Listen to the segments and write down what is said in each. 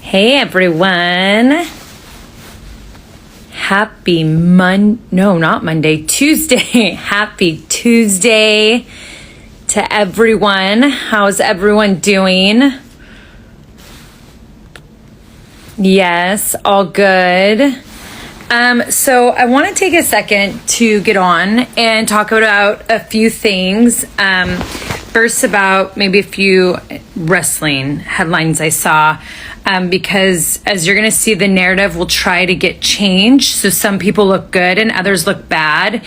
Hey everyone. Tuesday. Happy Tuesday to everyone. How's everyone doing? Yes, all good. So I want to take a second to get on and talk about a few things. First about maybe a few wrestling headlines I saw, because as you're going to see, the narrative will try to get changed. So some people look good and others look bad.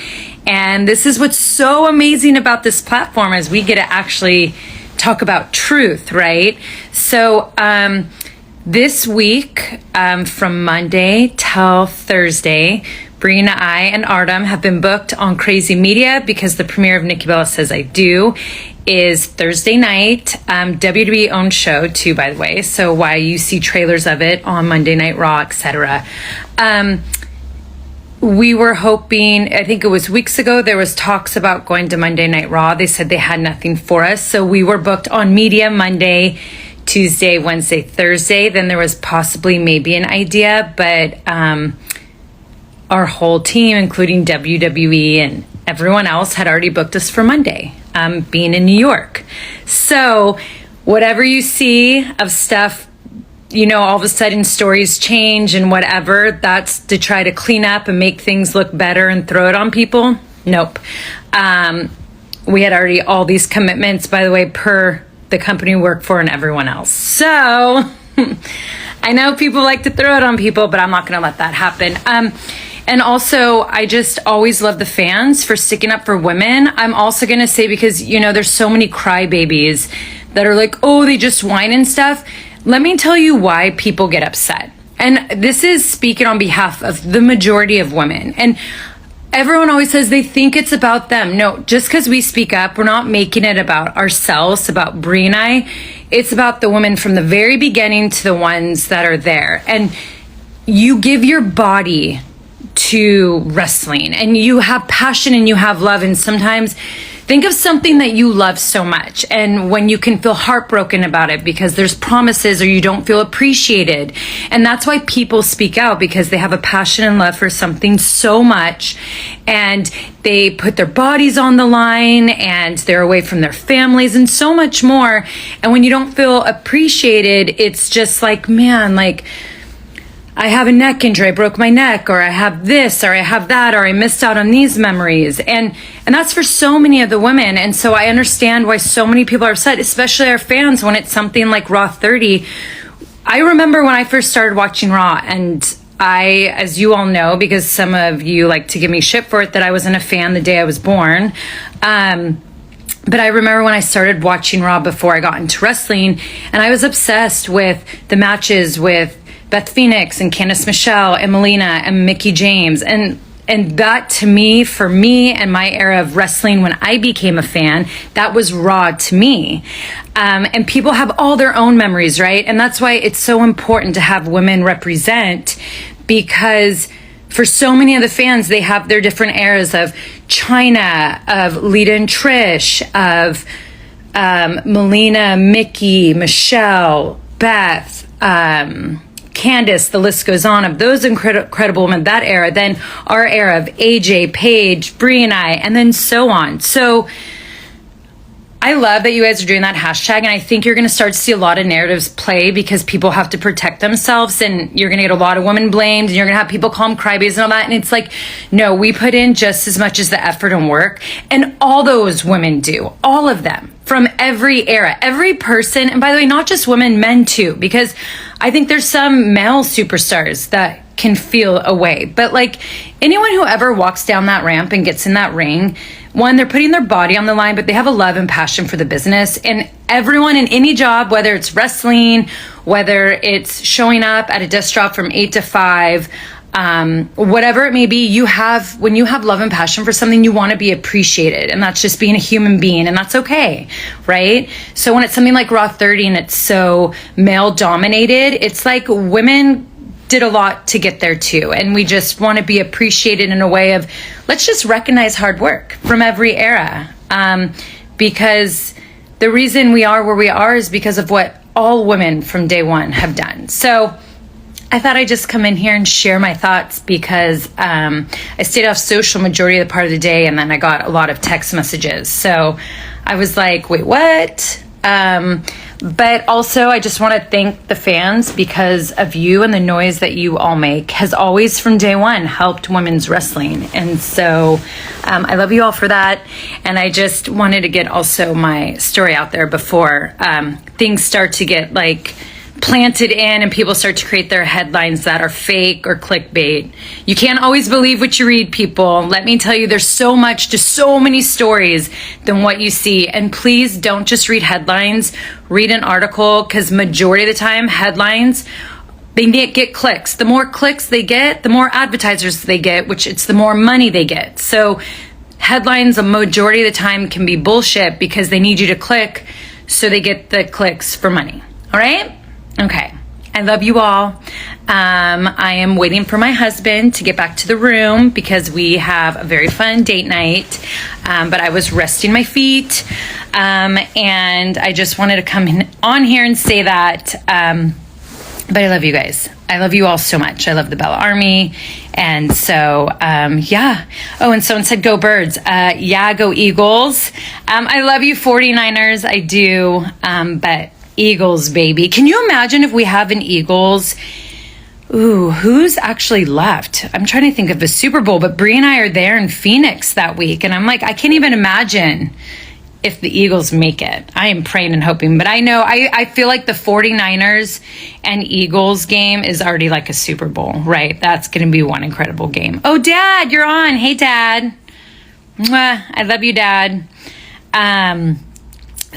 And this is what's so amazing about this platform, is we get to actually talk about truth, right? So, this week, from Monday till Thursday, Brina, I, and Artem have been booked on Crazy Media because the premiere of Nikki Says I Do is Thursday night. WWE owned show too, by the way. So why you see trailers of it on Monday Night Raw, etc. We were hoping, I think it was weeks ago, there was talks about going to Monday Night Raw. They said they had nothing for us. So we were booked on media Monday, Tuesday, Wednesday, Thursday. Then there was possibly maybe an idea, but our whole team, including WWE and everyone else, had already booked us for Monday, being in New York. So whatever you see of stuff, all of a sudden stories change and whatever, that's to try to clean up and make things look better and throw it on people. Nope. We had already all these commitments, by the way, per the company we work for and everyone else. So I know people like to throw it on people, but I'm not going to let that happen. And also, I just always love the fans for sticking up for women. I'm also going to say, because, there's so many crybabies that are like, oh, they just whine and stuff. Let me tell you why people get upset. And this is speaking on behalf of the majority of women. And everyone always says they think it's about them. No, just because we speak up, we're not making it about ourselves, about Brie and I. It's about the women from the very beginning to the ones that are there. And you give your body to wrestling, and you have passion and you have love. And sometimes think of something that you love so much, and when you can feel heartbroken about it because there's promises or you don't feel appreciated. And that's why people speak out, because they have a passion and love for something so much, and they put their bodies on the line, and they're away from their families and so much more. And when you don't feel appreciated, it's just like, man, like, I have a neck injury, I broke my neck, or I have this, or I have that, or I missed out on these memories. And that's for so many of the women. And so I understand why so many people are upset, especially our fans, when it's something like Raw 30. I remember when I first started watching Raw, and I, as you all know, because some of you like to give me shit for it, that I wasn't a fan the day I was born. But I remember when I started watching Raw before I got into wrestling, and I was obsessed with the matches with Beth Phoenix and Candice Michelle and Melina and Mickie James. And that, to me, for me and my era of wrestling, when I became a fan, that was Raw to me. And people have all their own memories, right? And that's why it's so important to have women represent, because for so many of the fans, they have their different eras of Chyna, of Lita and Trish, of Melina, Mickie, Michelle, Beth, Candice, the list goes on, of those incredible women, that era. Then our era of AJ, Paige, Brie and I, and then so on. So I love that you guys are doing that hashtag, and I think you're going to start to see a lot of narratives play, because people have to protect themselves, and you're going to get a lot of women blamed, and you're going to have people call them crybabies and all that. And it's like, no, we put in just as much as the effort and work, and all those women do, all of them, from every era, every person. And by the way, not just women, men too, because I think there's some male superstars that can feel a way. But like, anyone who ever walks down that ramp and gets in that ring, one, they're putting their body on the line, but they have a love and passion for the business. And everyone in any job, whether it's wrestling, whether it's showing up at a desk job from 8 to 5, whatever it may be, when you have love and passion for something, you want to be appreciated. And that's just being a human being, and that's okay, right? So when it's something like Raw 30 and it's so male dominated, it's like women did a lot to get there too. And we just want to be appreciated in a way of, let's just recognize hard work from every era. Because the reason we are where we are is because of what all women from day one have done. So I thought I'd just come in here and share my thoughts because I stayed off social majority of the part of the day, and then I got a lot of text messages. So I was like, wait, what? But also I just want to thank the fans because of you, and the noise that you all make has always from day one helped women's wrestling. And so I love you all for that. And I just wanted to get also my story out there before things start to get like planted in and people start to create their headlines that are fake or clickbait. You can't always believe what you read, people. Let me tell you, there's so much, just so many stories than what you see. And please don't just read headlines, read an article, because majority of the time headlines, they get clicks. The more clicks they get, the more advertisers they get, which it's the more money they get. So headlines a majority of the time can be bullshit because they need you to click so they get the clicks for money. All right? Okay. I love you all. I am waiting for my husband to get back to the room because we have a very fun date night. But I was resting my feet. And I just wanted to come on here and say that. But I love you guys. I love you all so much. I love the Bella Army. And so, yeah. Oh, and someone said, go Birds. Yeah, go Eagles. I love you 49ers. I do. But Eagles, baby. Can you imagine if we have an Eagles? Ooh, who's actually left? I'm trying to think of the Super Bowl, but Bree and I are there in Phoenix that week. And I'm like, I can't even imagine if the Eagles make it. I am praying and hoping, but I know, I feel like the 49ers and Eagles game is already like a Super Bowl, right? That's going to be one incredible game. Oh, Dad, you're on. Hey, Dad. Mwah. I love you, Dad.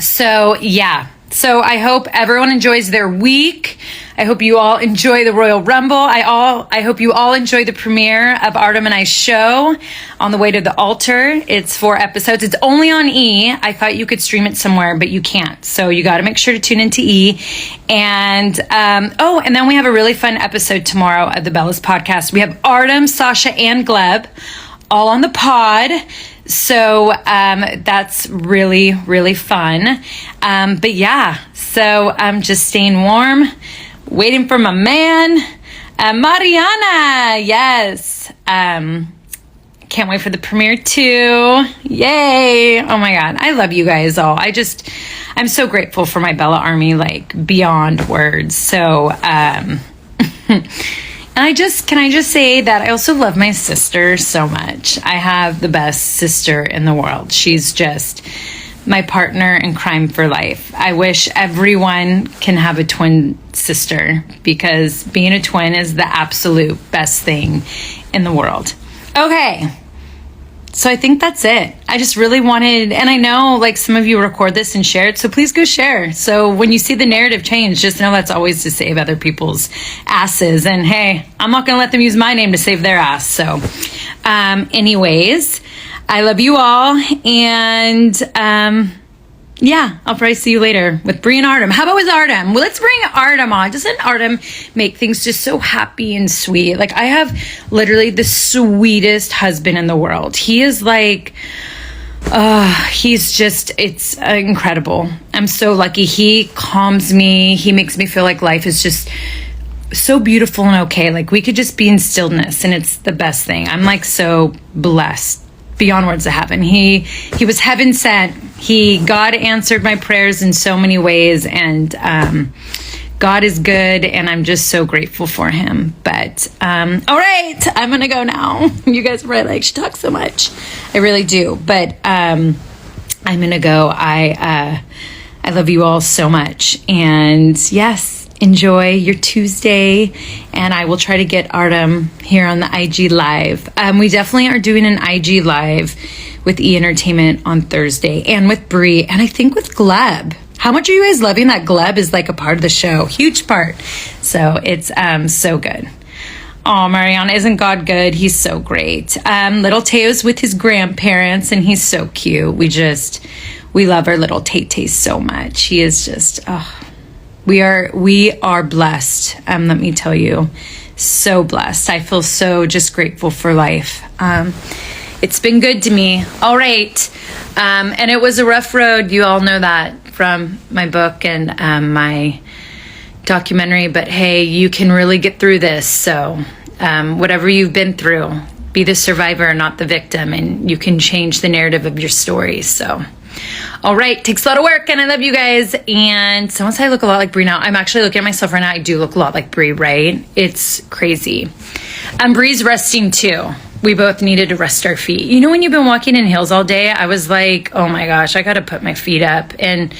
So yeah. So I hope everyone enjoys their week. I hope you all enjoy the Royal Rumble. I hope you all enjoy the premiere of Artem and I's show, On the Way to the Altar. It's 4 episodes. It's only on E. I thought you could stream it somewhere, but you can't. So you got to make sure to tune into E. And, and then we have a really fun episode tomorrow of the Bellas podcast. We have Artem, Sasha, and Gleb all on the pod. So that's really, really fun. But yeah, so I'm just staying warm, waiting for my man, Mariana. Yes. Can't wait for the premiere too. Yay. Oh my God. I love you guys all. I'm so grateful for my Bella Army, like beyond words. So, and can I just say that I also love my sister so much. I have the best sister in the world. She's just my partner in crime for life. I wish everyone can have a twin sister because being a twin is the absolute best thing in the world. Okay. So I think that's it. I just really wanted, and I know like some of you record this and share it, so please go share. So when you see the narrative change, just know that's always to save other people's asses. And hey, I'm not going to let them use my name to save their ass. So anyways, I love you all. And yeah, I'll probably see you later with Bree and Artem. How about with Artem? Well, let's bring Artem on. Doesn't Artem make things just so happy and sweet? Like, I have literally the sweetest husband in the world. He is like, it's incredible. I'm so lucky. He calms me. He makes me feel like life is just so beautiful and okay. Like, we could just be in stillness, and it's the best thing. I'm like so blessed. Beyond words of heaven. He was heaven sent. God answered my prayers in so many ways, and God is good, and I'm just so grateful for him. But all right, I'm gonna go now. You guys are right, like, she talks so much. I really do, but I'm gonna go. I love you all so much, and yes, enjoy your Tuesday, and I will try to get Artem here on the IG Live. We definitely are doing an IG Live with E Entertainment on Thursday, and with Bree, and I think with Gleb. How much are you guys loving that Gleb is like a part of the show? Huge part. So it's so good. Oh, Mariana, isn't God good? He's so great. Little Teo's with his grandparents, and he's so cute. We love our little Tay so much. He is just, we are blessed. Let me tell you, so blessed. I feel so just grateful for life. It's been good to me. All right. And it was a rough road. You all know that from my book and my documentary, but hey, you can really get through this. So whatever you've been through, be the survivor, not the victim, and you can change the narrative of your story. So, all right, takes a lot of work, and I love you guys. And someone said I look a lot like Brie now. I'm actually looking at myself right now. I do look a lot like Brie, right? It's crazy. Brie's resting too. We both needed to rest our feet. You know, when you've been walking in heels all day, I was like, oh my gosh, I got to put my feet up. And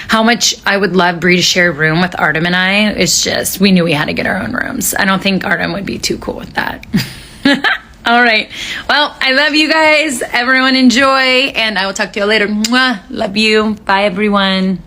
how much I would love Brie to share a room with Artem and I. It's just, we knew we had to get our own rooms. I don't think Artem would be too cool with that. All right. Well, I love you guys. Everyone enjoy. And I will talk to you later. Mwah. Love you. Bye, everyone.